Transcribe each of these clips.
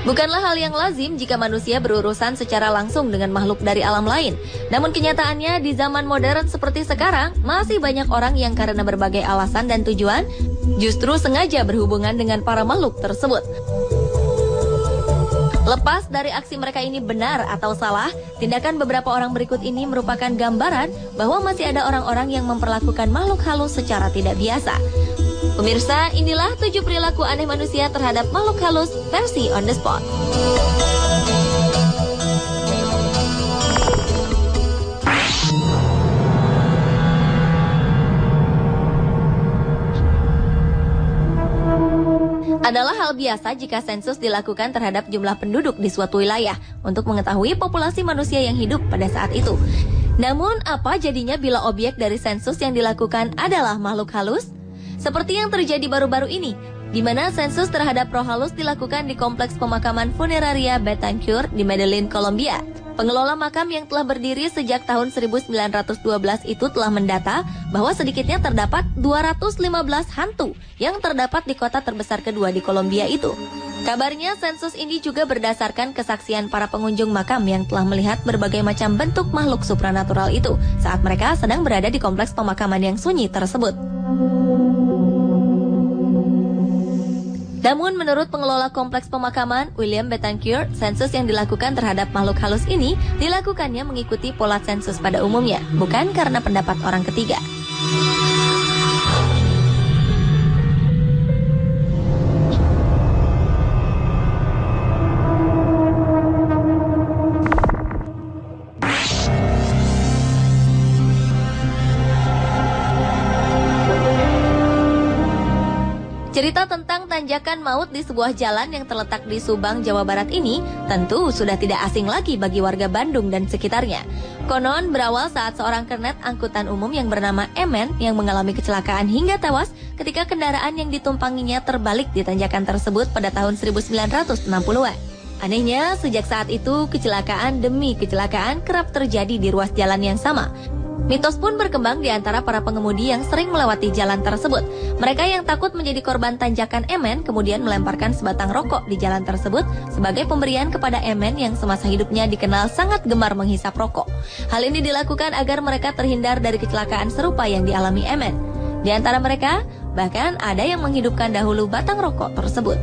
Bukanlah hal yang lazim jika manusia berurusan secara langsung dengan makhluk dari alam lain. Namun kenyataannya di zaman modern seperti sekarang, masih banyak orang yang karena berbagai alasan dan tujuan, justru sengaja berhubungan dengan para makhluk tersebut. Lepas dari aksi mereka ini benar atau salah, tindakan beberapa orang berikut ini merupakan gambaran bahwa masih ada orang-orang yang memperlakukan makhluk halus secara tidak biasa. Pemirsa, inilah 7 perilaku aneh manusia terhadap makhluk halus versi on the spot. Adalah hal biasa jika sensus dilakukan terhadap jumlah penduduk di suatu wilayah untuk mengetahui populasi manusia yang hidup pada saat itu. Namun, apa jadinya bila objek dari sensus yang dilakukan adalah makhluk halus? Seperti yang terjadi baru-baru ini, di mana sensus terhadap roh halus dilakukan di kompleks pemakaman funeraria Betancourt di Medellin, Kolombia. Pengelola makam yang telah berdiri sejak tahun 1912 itu telah mendata bahwa sedikitnya terdapat 215 hantu yang terdapat di kota terbesar kedua di Kolombia itu. Kabarnya sensus ini juga berdasarkan kesaksian para pengunjung makam yang telah melihat berbagai macam bentuk makhluk supranatural itu saat mereka sedang berada di kompleks pemakaman yang sunyi tersebut. Namun menurut pengelola kompleks pemakaman, William Betancourt, sensus yang dilakukan terhadap makhluk halus ini dilakukannya mengikuti pola sensus pada umumnya, bukan karena pendapat orang ketiga. Cerita tentang tanjakan maut di sebuah jalan yang terletak di Subang, Jawa Barat ini tentu sudah tidak asing lagi bagi warga Bandung dan sekitarnya. Konon berawal saat seorang kernet angkutan umum yang bernama Emen yang mengalami kecelakaan hingga tewas ketika kendaraan yang ditumpanginya terbalik di tanjakan tersebut pada tahun 1960-an. Anehnya, sejak saat itu kecelakaan demi kecelakaan kerap terjadi di ruas jalan yang sama. Mitos pun berkembang di antara para pengemudi yang sering melewati jalan tersebut. Mereka yang takut menjadi korban tanjakan Emen kemudian melemparkan sebatang rokok di jalan tersebut sebagai pemberian kepada Emen yang semasa hidupnya dikenal sangat gemar menghisap rokok. Hal ini dilakukan agar mereka terhindar dari kecelakaan serupa yang dialami Emen. Di antara mereka, bahkan ada yang menghidupkan dahulu batang rokok tersebut.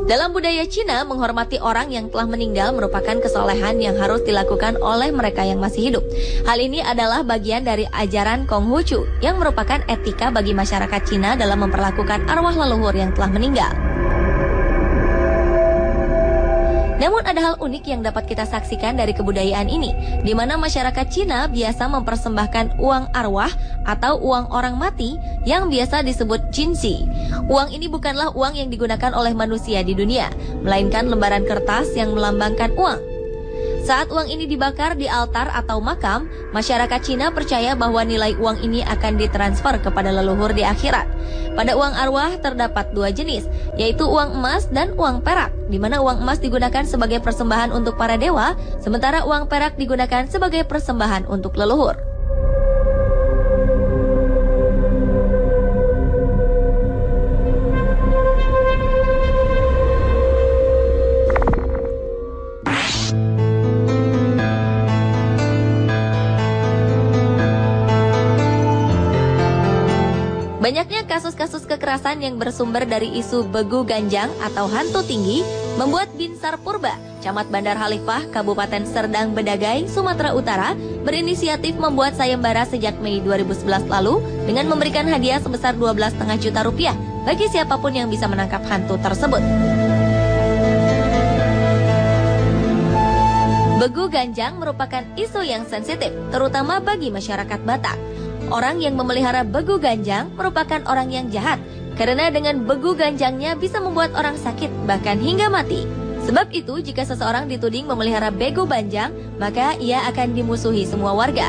Dalam budaya Cina, menghormati orang yang telah meninggal merupakan kesolehan yang harus dilakukan oleh mereka yang masih hidup. Hal ini adalah bagian dari ajaran Konghucu yang merupakan etika bagi masyarakat Cina dalam memperlakukan arwah leluhur yang telah meninggal. Namun ada hal unik yang dapat kita saksikan dari kebudayaan ini, di mana masyarakat Cina biasa mempersembahkan uang arwah atau uang orang mati yang biasa disebut jinsi. Uang ini bukanlah uang yang digunakan oleh manusia di dunia, melainkan lembaran kertas yang melambangkan uang. Saat uang ini dibakar di altar atau makam, masyarakat Cina percaya bahwa nilai uang ini akan ditransfer kepada leluhur di akhirat. Pada uang arwah terdapat 2 jenis, yaitu uang emas dan uang perak, di mana uang emas digunakan sebagai persembahan untuk para dewa, sementara uang perak digunakan sebagai persembahan untuk leluhur. Banyaknya kasus-kasus kekerasan yang bersumber dari isu begu ganjang atau hantu tinggi membuat Binsar Purba, Camat Bandar Halifah, Kabupaten Serdang Bedagai, Sumatera Utara, berinisiatif membuat sayembara sejak Mei 2011 lalu dengan memberikan hadiah sebesar 12,5 juta rupiah bagi siapapun yang bisa menangkap hantu tersebut. Begu ganjang merupakan isu yang sensitif, terutama bagi masyarakat Batak. Orang yang memelihara begu ganjang merupakan orang yang jahat, karena dengan begu ganjangnya bisa membuat orang sakit, bahkan hingga mati. Sebab itu, jika seseorang dituding memelihara begu ganjang, maka ia akan dimusuhi semua warga.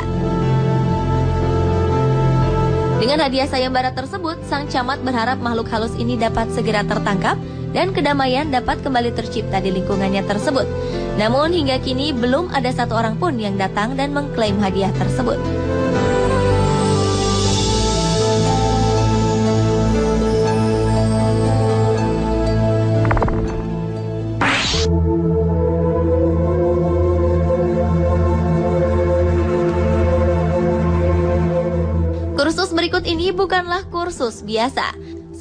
Dengan hadiah sayembara tersebut, sang camat berharap makhluk halus ini dapat segera tertangkap dan kedamaian dapat kembali tercipta di lingkungannya tersebut. Namun hingga kini belum ada satu orang pun yang datang dan mengklaim hadiah tersebut. Kursus berikut ini bukanlah kursus biasa.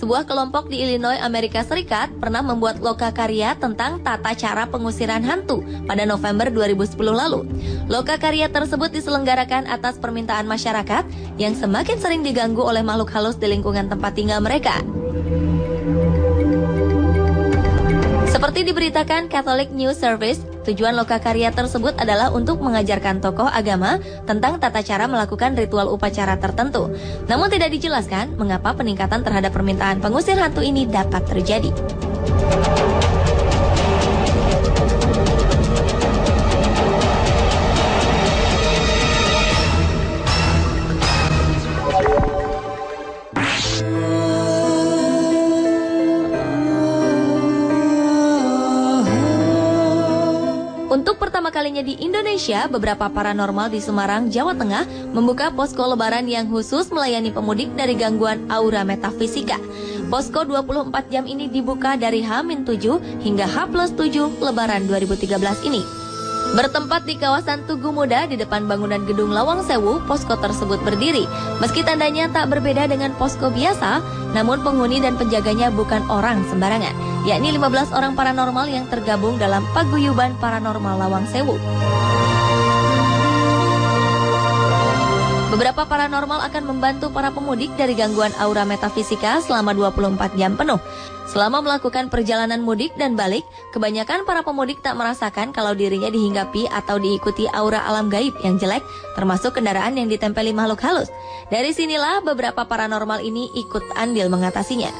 Sebuah kelompok di Illinois, Amerika Serikat pernah membuat lokakarya tentang tata cara pengusiran hantu pada November 2010 lalu. Lokakarya tersebut diselenggarakan atas permintaan masyarakat yang semakin sering diganggu oleh makhluk halus di lingkungan tempat tinggal mereka. Seperti diberitakan Catholic News Service, tujuan lokakarya tersebut adalah untuk mengajarkan tokoh agama tentang tata cara melakukan ritual upacara tertentu. Namun tidak dijelaskan mengapa peningkatan terhadap permintaan pengusir hantu ini dapat terjadi. Untuk pertama kalinya di Indonesia, beberapa paranormal di Semarang, Jawa Tengah membuka posko lebaran yang khusus melayani pemudik dari gangguan aura metafisika. Posko 24 jam ini dibuka dari H-7 hingga H+7 Lebaran 2013 ini. Bertempat di kawasan Tugu Muda di depan bangunan gedung Lawang Sewu, posko tersebut berdiri. Meski tandanya tak berbeda dengan posko biasa, namun penghuni dan penjaganya bukan orang sembarangan, yakni 15 orang paranormal yang tergabung dalam Paguyuban Paranormal Lawang Sewu. Beberapa paranormal akan membantu para pemudik dari gangguan aura metafisika selama 24 jam penuh. Selama melakukan perjalanan mudik dan balik, kebanyakan para pemudik tak merasakan kalau dirinya dihinggapi atau diikuti aura alam gaib yang jelek, termasuk kendaraan yang ditempeli makhluk halus. Dari sinilah beberapa paranormal ini ikut andil mengatasinya.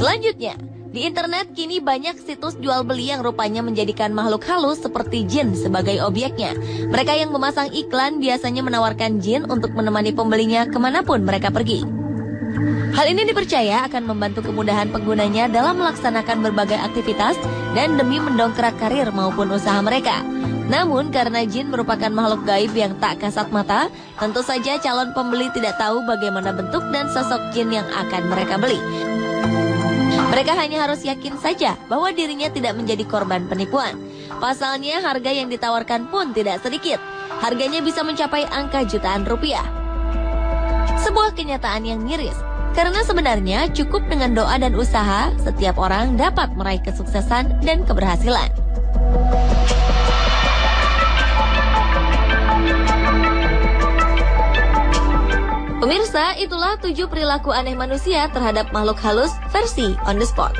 Selanjutnya, di internet kini banyak situs jual beli yang rupanya menjadikan makhluk halus seperti jin sebagai objeknya. Mereka yang memasang iklan biasanya menawarkan jin untuk menemani pembelinya kemanapun mereka pergi. Hal ini dipercaya akan membantu kemudahan penggunanya dalam melaksanakan berbagai aktivitas dan demi mendongkrak karir maupun usaha mereka. Namun karena jin merupakan makhluk gaib yang tak kasat mata, tentu saja calon pembeli tidak tahu bagaimana bentuk dan sosok jin yang akan mereka beli. Mereka hanya harus yakin saja bahwa dirinya tidak menjadi korban penipuan. Pasalnya harga yang ditawarkan pun tidak sedikit. Harganya bisa mencapai angka jutaan rupiah. Sebuah kenyataan yang miris, karena sebenarnya cukup dengan doa dan usaha, setiap orang dapat meraih kesuksesan dan keberhasilan. Pemirsa, itulah 7 perilaku aneh manusia terhadap makhluk halus versi On The Spot.